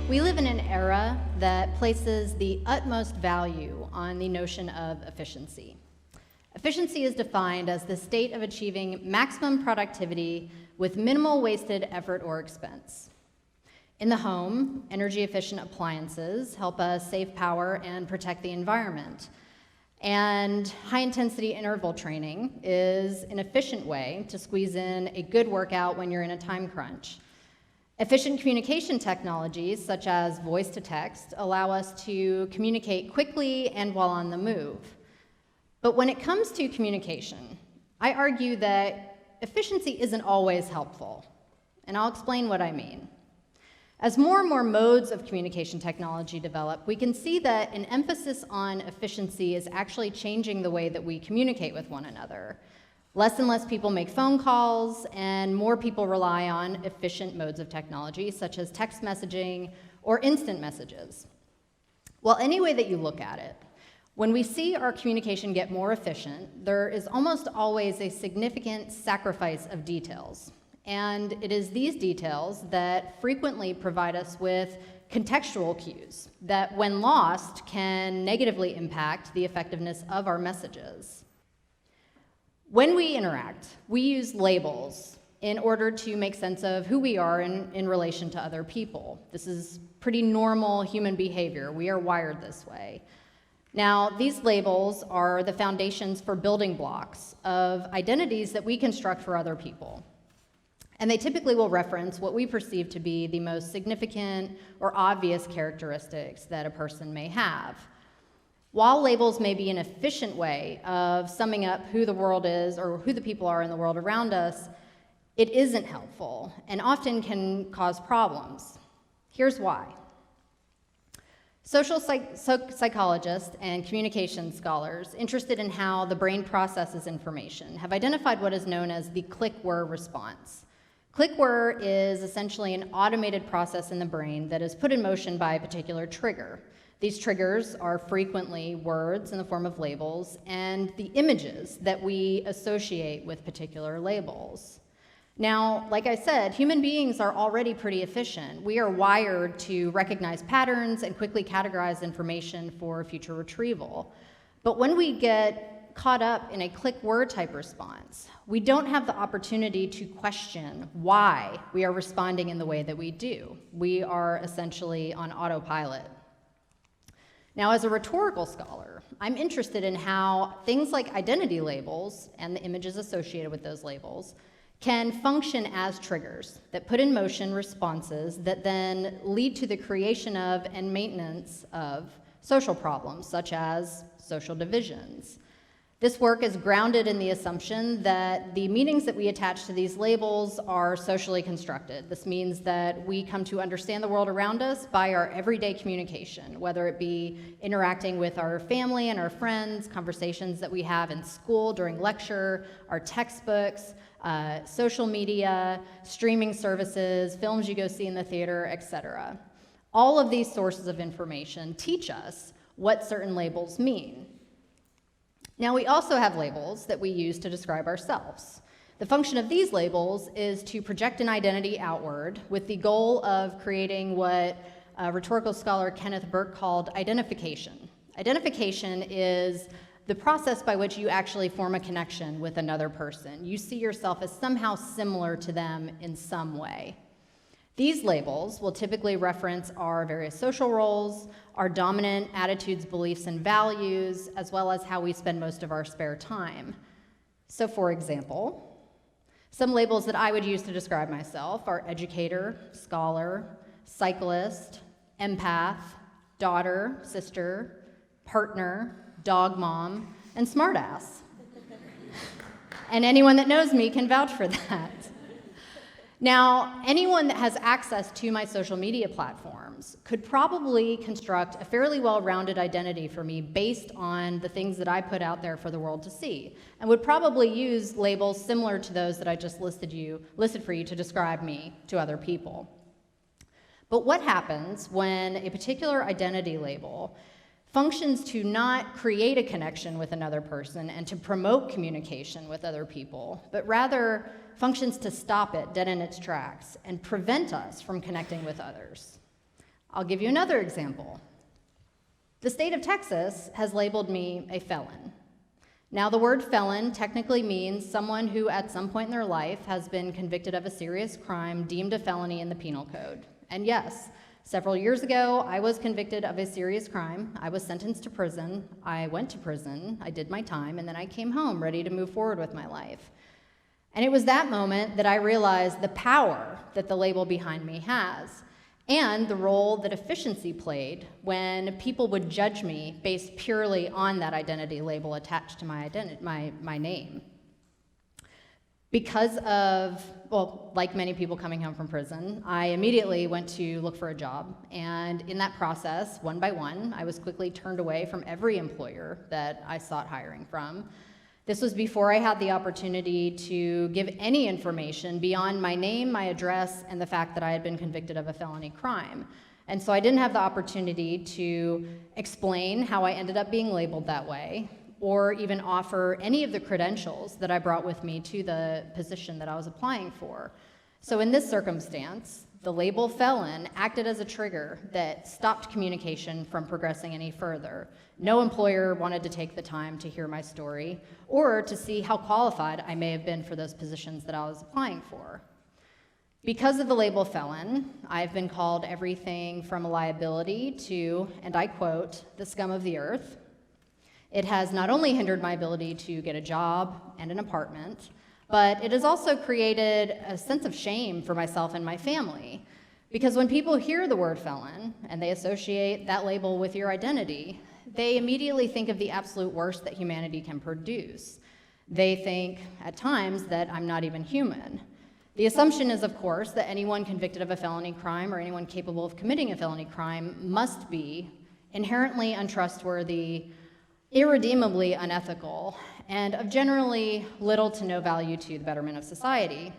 We live in an era that places the utmost value on the notion of efficiency. Efficiency is defined as the state of achieving maximum productivity with minimal wasted effort or expense. In the home, energy-efficient appliances help us save power and protect the environment. And high-intensity interval training is an efficient way to squeeze in a good workout when you're in a time crunch. Efficient communication technologies, such as voice-to-text, allow us to communicate quickly and while on the move. But when it comes to communication, I argue that efficiency isn't always helpful, and I'll explain what I mean. As more and more modes of communication technology develop, we can see that an emphasis on efficiency is actually changing the way that we communicate with one another. Less and less people make phone calls, and more people rely on efficient modes of technology, such as text messaging or instant messages. Well, any way that you look at it, when we see our communication get more efficient, there is almost always a significant sacrifice of details. And it is these details that frequently provide us with contextual cues that, when lost, can negatively impact the effectiveness of our messages. When we interact, we use labels in order to make sense of who we are in relation to other people. This is pretty normal human behavior. We are wired this way. Now, these labels are the foundations for building blocks of identities that we construct for other people. And they typically will reference what we perceive to be the most significant or obvious characteristics that a person may have. While labels may be an efficient way of summing up who the world is or who the people are in the world around us, it isn't helpful and often can cause problems. Here's why. Social psychologists and communication scholars interested in how the brain processes information have identified what is known as the click-whir response. Click-whir is essentially an automated process in the brain that is put in motion by a particular trigger. These triggers are frequently words in the form of labels and the images that we associate with particular labels. Now, like I said, human beings are already pretty efficient. We are wired to recognize patterns and quickly categorize information for future retrieval. But when we get caught up in a click-whir type response, we don't have the opportunity to question why we are responding in the way that we do. We are essentially on autopilot. Now, as a rhetorical scholar, I'm interested in how things like identity labels and the images associated with those labels can function as triggers that put in motion responses that then lead to the creation of and maintenance of social problems, such as social divisions. This work is grounded in the assumption that the meanings that we attach to these labels are socially constructed. This means that we come to understand the world around us by our everyday communication, whether it be interacting with our family and our friends, conversations that we have in school during lecture, our textbooks, social media, streaming services, films you go see in the theater, etc. All of these sources of information teach us what certain labels mean. Now, we also have labels that we use to describe ourselves. The function of these labels is to project an identity outward with the goal of creating what rhetorical scholar Kenneth Burke called identification. Identification is the process by which you actually form a connection with another person. You see yourself as somehow similar to them in some way. These labels will typically reference our various social roles, our dominant attitudes, beliefs, and values, as well as how we spend most of our spare time. So, for example, some labels that I would use to describe myself are educator, scholar, cyclist, empath, daughter, sister, partner, dog mom, and smartass. And anyone that knows me can vouch for that. Now, anyone that has access to my social media platforms could probably construct a fairly well-rounded identity for me based on the things that I put out there for the world to see, and would probably use labels similar to those that I just listed for you to describe me to other people. But what happens when a particular identity label functions to not create a connection with another person and to promote communication with other people, but rather functions to stop it dead in its tracks and prevent us from connecting with others? I'll give you another example. The state of Texas has labeled me a felon. Now, the word felon technically means someone who at some point in their life has been convicted of a serious crime deemed a felony in the penal code. And yes, several years ago, I was convicted of a serious crime. I was sentenced to prison. I went to prison, I did my time, and then I came home ready to move forward with my life. And it was that moment that I realized the power that the label behind me has, and the role that efficiency played when people would judge me based purely on that identity label attached to my name. Because of, well, like many people coming home from prison, I immediately went to look for a job, and in that process, one by one, I was quickly turned away from every employer that I sought hiring from. This was before I had the opportunity to give any information beyond my name, my address, and the fact that I had been convicted of a felony crime. And so I didn't have the opportunity to explain how I ended up being labeled that way, or even offer any of the credentials that I brought with me to the position that I was applying for. So in this circumstance, the label felon acted as a trigger that stopped communication from progressing any further. No employer wanted to take the time to hear my story or to see how qualified I may have been for those positions that I was applying for. Because of the label felon, I've been called everything from a liability to, and I quote, the scum of the earth. It has not only hindered my ability to get a job and an apartment, but it has also created a sense of shame for myself and my family. Because when people hear the word felon and they associate that label with your identity, they immediately think of the absolute worst that humanity can produce. They think, at times, that I'm not even human. The assumption is, of course, that anyone convicted of a felony crime or anyone capable of committing a felony crime must be inherently untrustworthy, irredeemably unethical, and of generally little to no value to the betterment of society.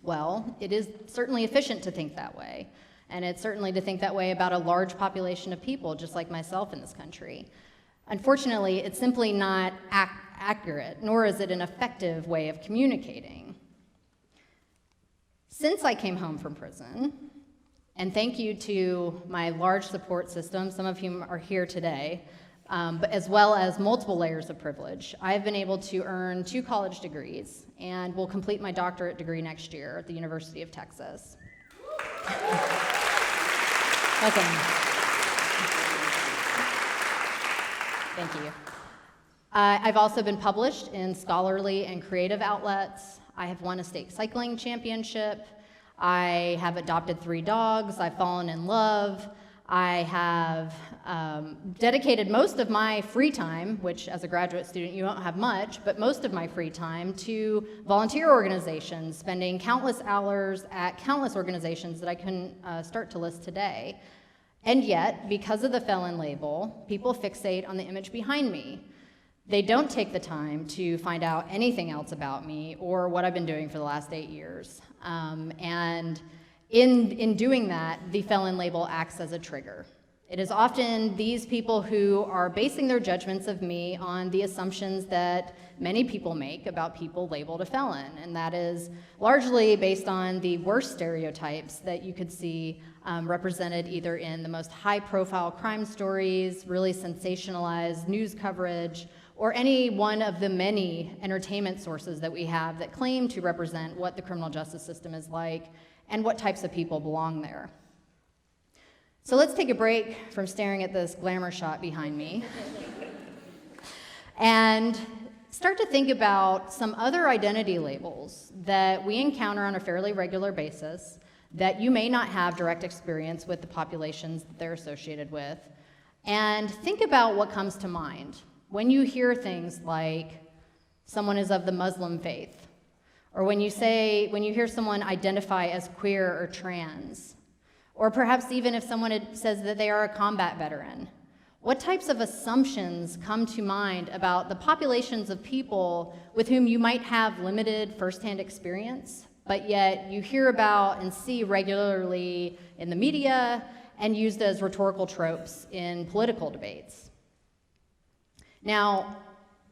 Well, it is certainly efficient to think that way, and it's certainly to think that way about a large population of people, just like myself in this country. Unfortunately, it's simply not accurate, nor is it an effective way of communicating. Since I came home from prison, and thank you to my large support system, some of whom are here today, but as well as multiple layers of privilege, I've been able to earn 2 college degrees and will complete my doctorate degree next year at the University of Texas. Welcome. Thank you. I've also been published in scholarly and creative outlets. I have won a state cycling championship. I have adopted 3 dogs. I've fallen in love. I have dedicated most of my free time, which as a graduate student you won't have much, but most of my free time to volunteer organizations, spending countless hours at countless organizations that I couldn't start to list today. And yet, because of the felon label, people fixate on the image behind me. They don't take the time to find out anything else about me or what I've been doing for the last 8 years. And in doing that, the felon label acts as a trigger. It is often these people who are basing their judgments of me on the assumptions that many people make about people labeled a felon, and that is largely based on the worst stereotypes that you could see represented either in the most high-profile crime stories, really sensationalized news coverage, or any one of the many entertainment sources that we have that claim to represent what the criminal justice system is like and what types of people belong there. So let's take a break from staring at this glamour shot behind me and start to think about some other identity labels that we encounter on a fairly regular basis that you may not have direct experience with the populations that they're associated with, and think about what comes to mind when you hear things like someone is of the Muslim faith, or when you hear someone identify as queer or trans, or perhaps even if someone says that they are a combat veteran. What types of assumptions come to mind about the populations of people with whom you might have limited firsthand experience, but yet you hear about and see regularly in the media and used as rhetorical tropes in political debates? Now,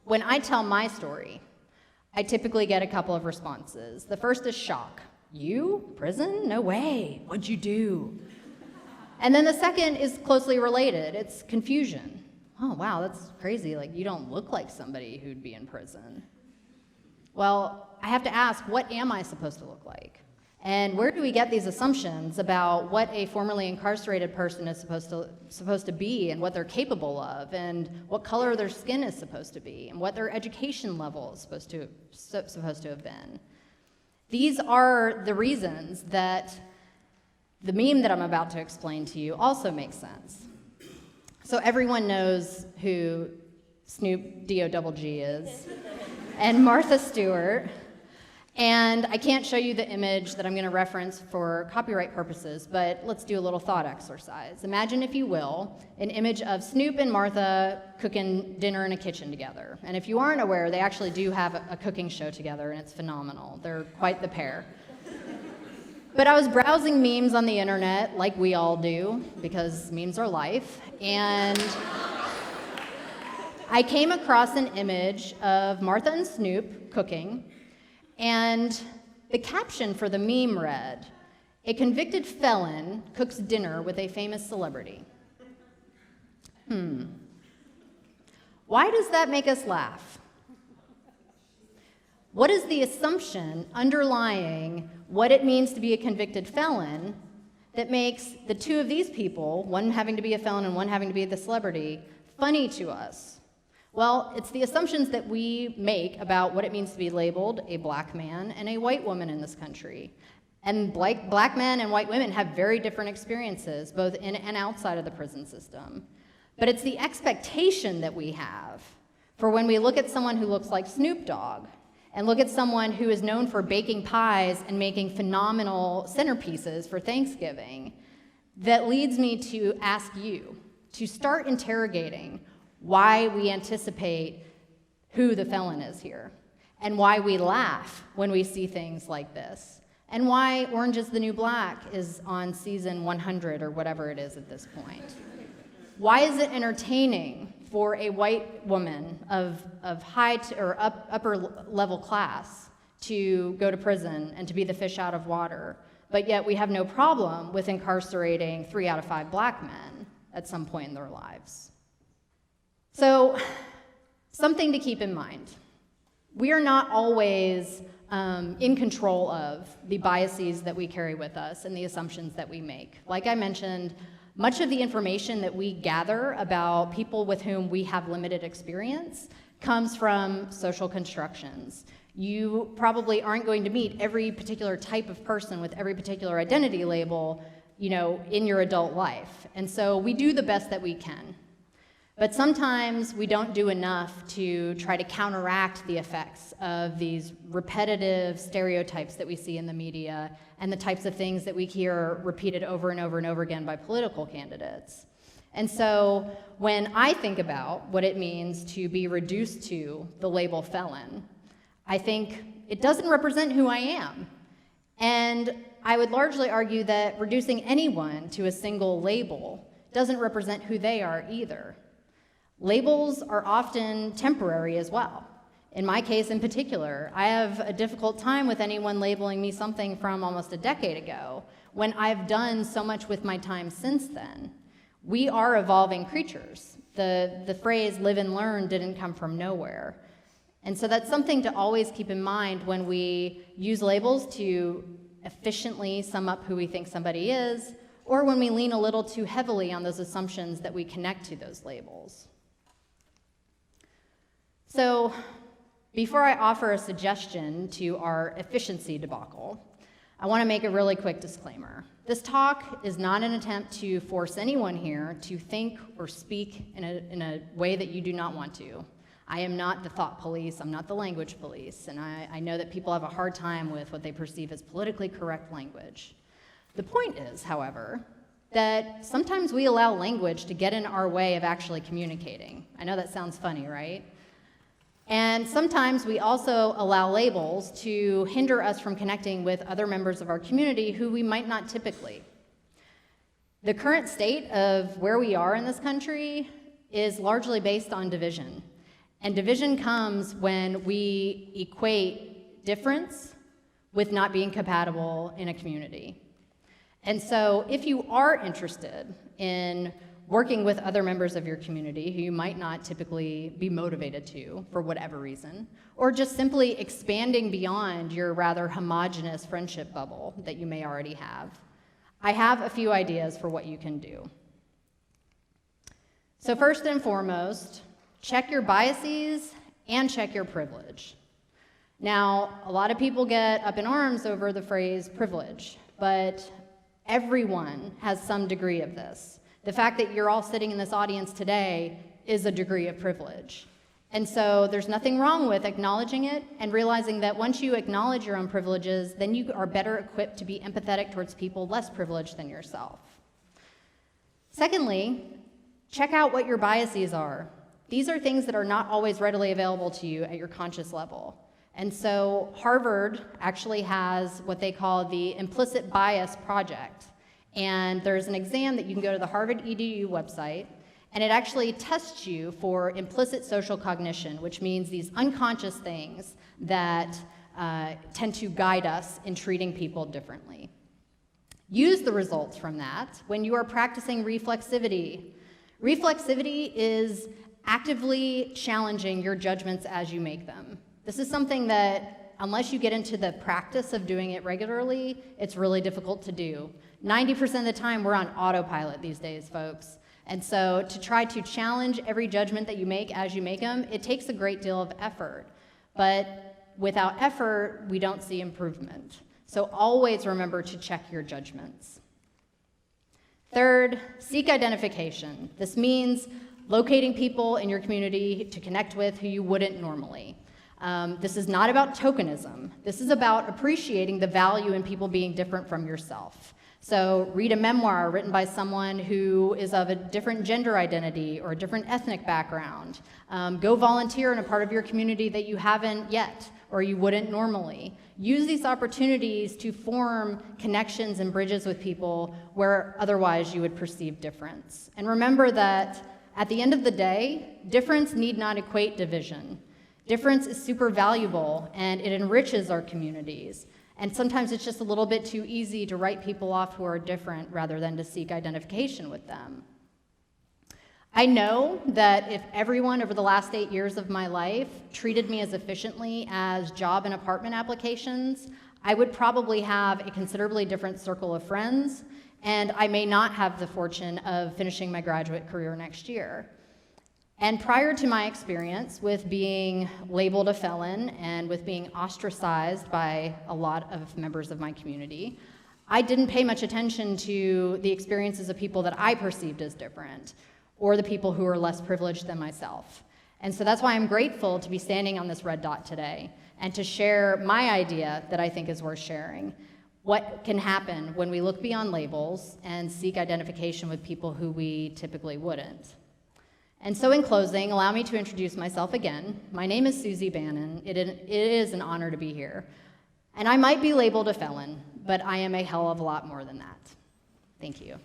when I tell my story, I typically get a couple of responses. The first is shock. You? Prison? No way. What'd you do? And then the second is closely related. It's confusion. Oh, wow, that's crazy. Like, you don't look like somebody who'd be in prison. Well, I have to ask, what am I supposed to look like? And where do we get these assumptions about what a formerly incarcerated person is supposed to be and what they're capable of and what color their skin is supposed to be and what their education level is supposed to have been? These are the reasons that the meme that I'm about to explain to you also makes sense. So everyone knows who Snoop D-O-double-G is and Martha Stewart. And I can't show you the image that I'm going to reference for copyright purposes, but let's do a little thought exercise. Imagine, if you will, an image of Snoop and Martha cooking dinner in a kitchen together. And if you aren't aware, they actually do have a cooking show together, and it's phenomenal. They're quite the pair. But I was browsing memes on the internet, like we all do, because memes are life, and I came across an image of Martha and Snoop cooking. And the caption for the meme read, "A convicted felon cooks dinner with a famous celebrity." Why does that make us laugh? What is the assumption underlying what it means to be a convicted felon that makes the two of these people, one having to be a felon and one having to be the celebrity, funny to us? Well, it's the assumptions that we make about what it means to be labeled a black man and a white woman in this country. And black men and white women have very different experiences, both in and outside of the prison system. But it's the expectation that we have for when we look at someone who looks like Snoop Dogg and look at someone who is known for baking pies and making phenomenal centerpieces for Thanksgiving that leads me to ask you to start interrogating why we anticipate who the felon is here, and why we laugh when we see things like this, and why Orange is the New Black is on season 100 or whatever it is at this point. Why is it entertaining for a white woman of high or upper level class to go to prison and to be the fish out of water, but yet we have no problem with incarcerating 3 out of 5 black men at some point in their lives? So, something to keep in mind. We are not always in control of the biases that we carry with us and the assumptions that we make. Like I mentioned, much of the information that we gather about people with whom we have limited experience comes from social constructions. You probably aren't going to meet every particular type of person with every particular identity label, in your adult life. And so we do the best that we can. But sometimes we don't do enough to try to counteract the effects of these repetitive stereotypes that we see in the media and the types of things that we hear repeated over and over and over again by political candidates. And so when I think about what it means to be reduced to the label felon, I think it doesn't represent who I am. And I would largely argue that reducing anyone to a single label doesn't represent who they are either. Labels are often temporary as well. In my case in particular, I have a difficult time with anyone labeling me something from almost a decade ago when I've done so much with my time since then. We are evolving creatures. The phrase live and learn didn't come from nowhere. And so that's something to always keep in mind when we use labels to efficiently sum up who we think somebody is, or when we lean a little too heavily on those assumptions that we connect to those labels. So, before I offer a suggestion to our efficiency debacle, I want to make a really quick disclaimer. This talk is not an attempt to force anyone here to think or speak in a way that you do not want to. I am not the thought police, I'm not the language police, and I know that people have a hard time with what they perceive as politically correct language. The point is, however, that sometimes we allow language to get in our way of actually communicating. I know that sounds funny, right? And sometimes we also allow labels to hinder us from connecting with other members of our community who we might not typically. The current state of where we are in this country is largely based on division. And division comes when we equate difference with not being compatible in a community. And so if you are interested in working with other members of your community who you might not typically be motivated to for whatever reason, or just simply expanding beyond your rather homogeneous friendship bubble that you may already have, I have a few ideas for what you can do. So first and foremost, check your biases and check your privilege. Now, a lot of people get up in arms over the phrase privilege, but everyone has some degree of this. The fact that you're all sitting in this audience today is a degree of privilege. And so there's nothing wrong with acknowledging it and realizing that once you acknowledge your own privileges, then you are better equipped to be empathetic towards people less privileged than yourself. Secondly, check out what your biases are. These are things that are not always readily available to you at your conscious level. And so Harvard actually has what they call the Implicit Bias Project. And there's an exam that you can go to the Harvard EDU website, and it actually tests you for implicit social cognition, which means these unconscious things that tend to guide us in treating people differently. Use the results from that when you are practicing reflexivity. Reflexivity is actively challenging your judgments as you make them. This is something that, unless you get into the practice of doing it regularly, it's really difficult to do. 90% of the time, we're on autopilot these days, folks. And so to try to challenge every judgment that you make as you make them, it takes a great deal of effort. But without effort, we don't see improvement. So always remember to check your judgments. Third, seek identification. This means locating people in your community to connect with who you wouldn't normally. This is not about tokenism. This is about appreciating the value in people being different from yourself. So read a memoir written by someone who is of a different gender identity or a different ethnic background. Go volunteer in a part of your community that you haven't yet or you wouldn't normally. Use these opportunities to form connections and bridges with people where otherwise you would perceive difference. And remember that at the end of the day, difference need not equate division. Difference is super valuable and it enriches our communities. And sometimes it's just a little bit too easy to write people off who are different rather than to seek identification with them. I know that if everyone over the last 8 years of my life treated me as efficiently as job and apartment applications, I would probably have a considerably different circle of friends, and I may not have the fortune of finishing my graduate career next year. And prior to my experience with being labeled a felon and with being ostracized by a lot of members of my community, I didn't pay much attention to the experiences of people that I perceived as different, or the people who are less privileged than myself. And so that's why I'm grateful to be standing on this red dot today and to share my idea that I think is worth sharing. What can happen when we look beyond labels and seek identification with people who we typically wouldn't. And so in closing, allow me to introduce myself again. My name is Susie Bannon. It is an honor to be here. And I might be labeled a felon, but I am a hell of a lot more than that. Thank you.